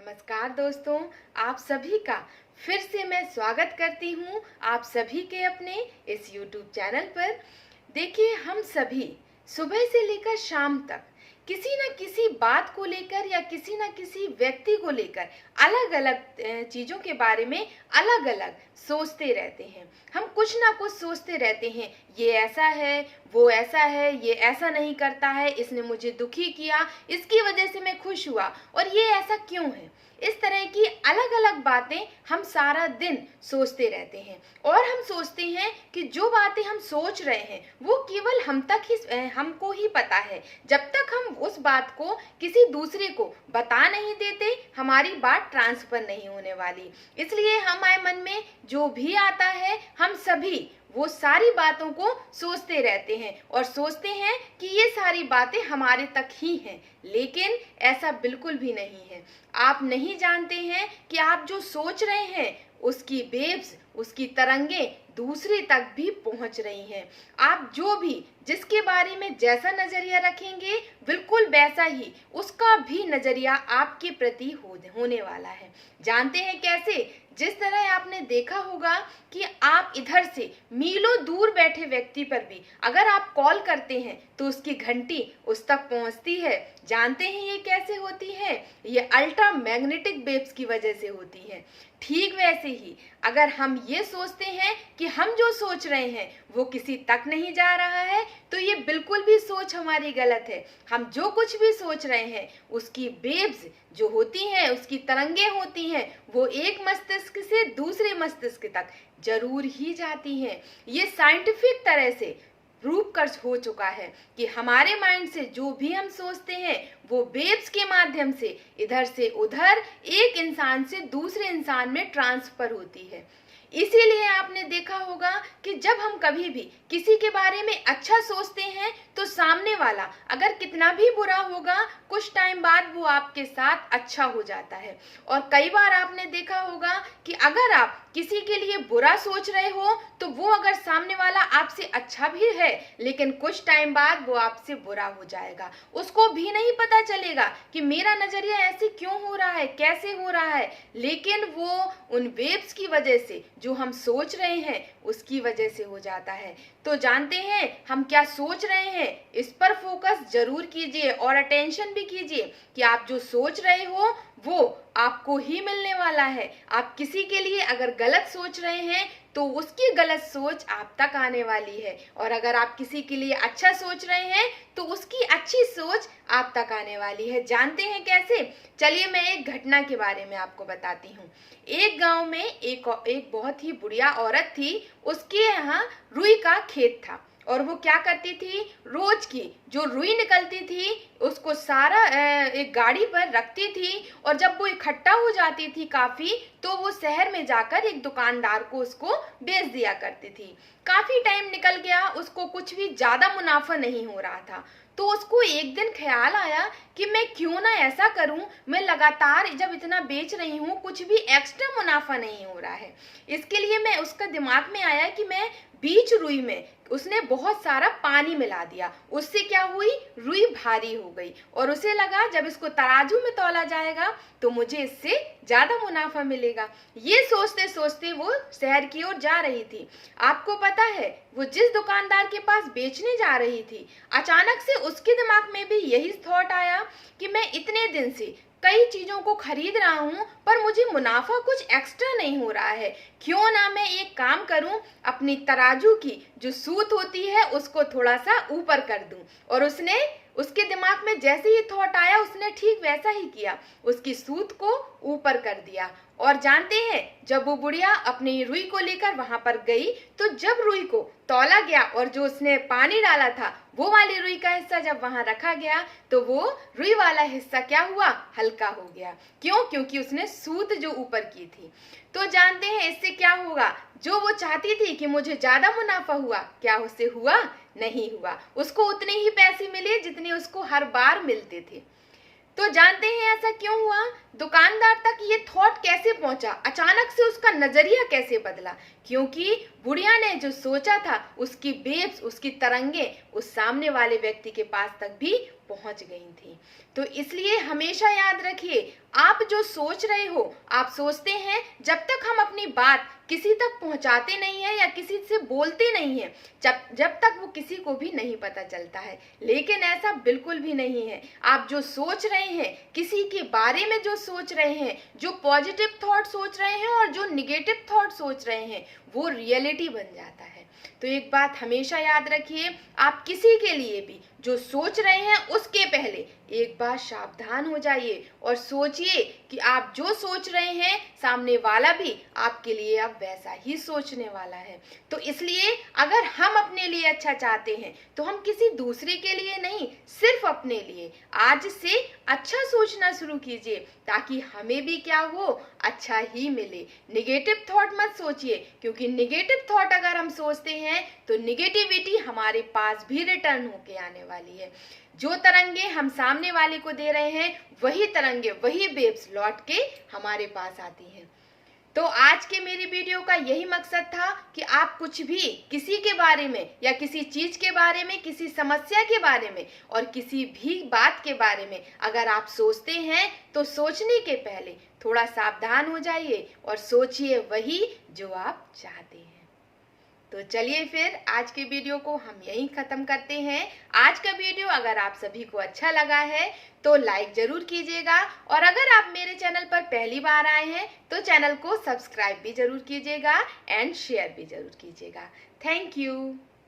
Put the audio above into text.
नमस्कार दोस्तों, आप सभी का फिर से मैं स्वागत करती हूँ आप सभी के अपने इस YouTube चैनल पर। देखिए, हम सभी सुबह से लेकर शाम तक किसी न किसी बात को लेकर या किसी न किसी व्यक्ति को लेकर अलग अलग चीज़ों के बारे में अलग अलग सोचते रहते हैं। हम कुछ ना कुछ सोचते रहते हैं, ये ऐसा है, वो ऐसा है, ये ऐसा नहीं करता है, इसने मुझे दुखी किया, इसकी वजह से मैं खुश हुआ, और ये ऐसा क्यों है। इस तरह की अलग अलग बातें हम सारा दिन सोचते रहते हैं, और हम सोचते हैं कि जो बातें हम सोच रहे हैं वो केवल हमको ही पता है। जब तक हम उस बात को किसी दूसरे को बता नहीं देते, हमारी बात ट्रांसफर नहीं होने वाली। इसलिए हमारे मन में जो भी आता है, हम सभी वो सारी बातों को सोचते रहते हैं और सोचते हैं कि ये सारी बातें हमारे तक ही हैं, लेकिन ऐसा बिल्कुल भी नहीं है। आप नहीं जानते हैं कि आप जो सोच रहे हैं उसकी वेव्स, उसकी तरंगें दूसरे तक भी पहुंच रही हैं। आप जो भी जिसके बारे में जैसा नजरिया रखेंगे, बिल्कुल वैसा ही उसका भी नजरिया आपके प्रति होने वाला है। जानते हैं कैसे? जिस तरह आपने देखा होगा कि आप इधर से मीलों दूर बैठे व्यक्ति पर भी अगर आप कॉल करते हैं तो उसकी घंटी उस तक पहुंचती है। जानते हैं ये कैसे होती है? ये अल्ट्रा मैग्नेटिक वेव्स की वजह से होती है। ठीक वैसे ही अगर हम ये सोचते हैं कि हम जो सोच रहे हैं वो किसी तक नहीं जा रहा है, तो ये बिल्कुल भी सोच हमारी गलत है। हम जो कुछ भी सोच रहे हैं उसकी वेव्स जो होती हैं, उसकी तरंगें होती हैं, वो एक मस्तिष्क से दूसरे मस्तिष्क तक जरूर ही जाती हैं। ये साइंटिफिक तरह से प्रूव कर हो चुका है कि हमारे माइंड से जो भी हम सोचते हैं वो वेव्स के माध्यम से इधर से उधर एक इंसान से दूसरे इंसान में ट्रांसफर होती है। इसीलिए आपने देखा होगा कि जब हम कभी भी किसी के बारे में अच्छा सोचते हैं तो सामने वाला अगर कितना भी बुरा होगा, कुछ टाइम बाद वो आपके साथ अच्छा हो जाता है। और कई बार आपने देखा होगा कि अगर आप किसी के लिए बुरा सोच रहे हो तो वो अगर सामने वाला आपसे अच्छा भी है, लेकिन कुछ टाइम बाद वो आपसे बुरा हो जाएगा। उसको भी नहीं पता चलेगा कि मेरा नजरिया ऐसे क्यों हो रहा है, कैसे हो रहा है, लेकिन वो उन वेव्स की वजह से जो हम सोच रहे हैं उसकी वजह से हो जाता है। तो जानते हैं हम क्या सोच रहे हैं, इस पर फोकस जरूर कीजिए और अटेंशन भी कीजिए कि आप जो सोच रहे हो वो आपको ही मिलने वाला है। आप किसी के लिए अगर गलत सोच रहे हैं तो उसकी गलत सोच आप तक आने वाली है, और अगर आप किसी के लिए अच्छा सोच रहे हैं तो उसकी अच्छी सोच आप तक आने वाली है। जानते हैं कैसे? चलिए मैं एक घटना के बारे में आपको बताती हूँ। एक गांव में एक बहुत ही बुढ़िया औरत थी। उसके यहाँ रुई का खेत था और वो क्या करती थी, रोज की जो रुई निकलती थी उसको सारा एक गाड़ी पर रखती थी, और जब वो इकट्ठा हो जाती थी काफी, तो वो शहर में जाकर एक दुकानदार को उसको बेच दिया करती थी। काफी टाइम निकल गया, उसको कुछ भी ज्यादा मुनाफा नहीं हो रहा था। तो उसको एक दिन ख्याल आया कि मैं क्यों ना ऐसा करूं, मैं लगातार जब इतना बेच रही हूं कुछ भी एक्स्ट्रा मुनाफा नहीं हो रहा है। इसके लिए मैं उसका दिमाग में आया कि मैं बीच रुई में उसने बहुत सारा पानी मिला दिया। उससे क्या हुई, रुई भारी हो गई, और उसे लगा जब इसको तराजू में तौला जाएगा तो मुझे इससे ज्यादा मुनाफा मिलेगा। ये सोचते सोचते वो शहर की ओर जा रही थी। आपको पता है वो जिस दुकानदार के पास बेचने जा रही थी, अचानक से उसके दिमाग में भी यही थॉट आया कि मैं इतने दिन से कई चीजों को खरीद रहा हूँ पर मुझे मुनाफा कुछ एक्स्ट्रा नहीं हो रहा है, क्यों ना मैं एक काम करूं, अपनी तराजू की जो सूत होती है उसको थोड़ा सा ऊपर कर दूं। और उसके दिमाग में जैसे ही थॉट आया उसने ठीक वैसा ही किया, उसकी सूत को ऊपर कर दिया। और जानते हैं जब वो बुढ़िया अपनी रुई को लेकर वहां पर गई, तो जब रुई को तौला गया और जो उसने पानी डाला था वो वाली रुई का हिस्सा जब वहां रखा गया, तो वो रुई वाला हिस्सा क्या हुआ, हल्का हो गया। क्यों? क्योंकि उसने सूत जो ऊपर की थी। तो जानते हैं इससे क्या होगा, जो वो चाहती थी कि मुझे ज्यादा मुनाफा हुआ, क्या उससे हुआ? नहीं हुआ। उसको उतने ही पैसे मिले जितने उसको हर बार मिलते थे। तो जानते हैं ऐसा क्यों हुआ? दुकानदार तक ये थॉट कैसे पहुंचा, अचानक से उसका नजरिया कैसे बदला? क्योंकि बुढ़िया ने जो सोचा था उसकी वेव्स, उसकी तरंगे उस सामने वाले व्यक्ति के पास तक भी पहुंच गई थी। तो इसलिए हमेशा याद रखिए, आप जो सोच रहे हो, आप सोचते हैं, जब तक हम अपनी बात किसी तक पहुंचाते नहीं है या किसी से बोलते नहीं है, जब तक वो किसी को भी नहीं पता चलता है। लेकिन ऐसा बिल्कुल भी नहीं है। आप जो सोच रहे हैं, किसी के बारे में जो सोच रहे हैं, जो पॉजिटिव थॉट सोच रहे हैं और जो निगेटिव थॉट सोच रहे हैं, वो रियलिटी बन जाता है। तो एक बात हमेशा याद रखिए, आप किसी के लिए भी जो सोच रहे हैं उसके पहले एक बार सावधान हो जाइए और सोचिए कि आप जो सोच रहे हैं सामने वाला भी आपके लिए अब वैसा ही सोचने वाला है। तो इसलिए अगर हम अपने लिए अच्छा चाहते हैं तो हम किसी दूसरे के लिए नहीं, सिर्फ अपने लिए आज से अच्छा सोचना शुरू कीजिए, ताकि हमें भी क्या हो, अच्छा ही मिले। निगेटिव थॉट मत सोचिए, क्योंकि निगेटिव थॉट अगर हम सोचते हैं तो निगेटिविटी हमारे पास भी रिटर्न होके आने वाली है। जो तरंगे हम सामने वाले को दे रहे हैं, वही तरंगे, वही वेव्स लौट के हमारे पास आती हैं। तो आज के मेरी वीडियो का यही मकसद था कि आप कुछ भी किसी के बारे में या किसी चीज के बारे में, किसी समस्या के बारे में और किसी भी बात के बारे में अगर आप सोचते हैं तो सोचने के पहले थोड़ा सावधान हो जाइए और सोचिए वही जो आप चाहते हैं। तो चलिए फिर आज के वीडियो को हम यहीं ख़त्म करते हैं। आज का वीडियो अगर आप सभी को अच्छा लगा है तो लाइक ज़रूर कीजिएगा, और अगर आप मेरे चैनल पर पहली बार आए हैं तो चैनल को सब्सक्राइब भी ज़रूर कीजिएगा एंड शेयर भी ज़रूर कीजिएगा। Thank you.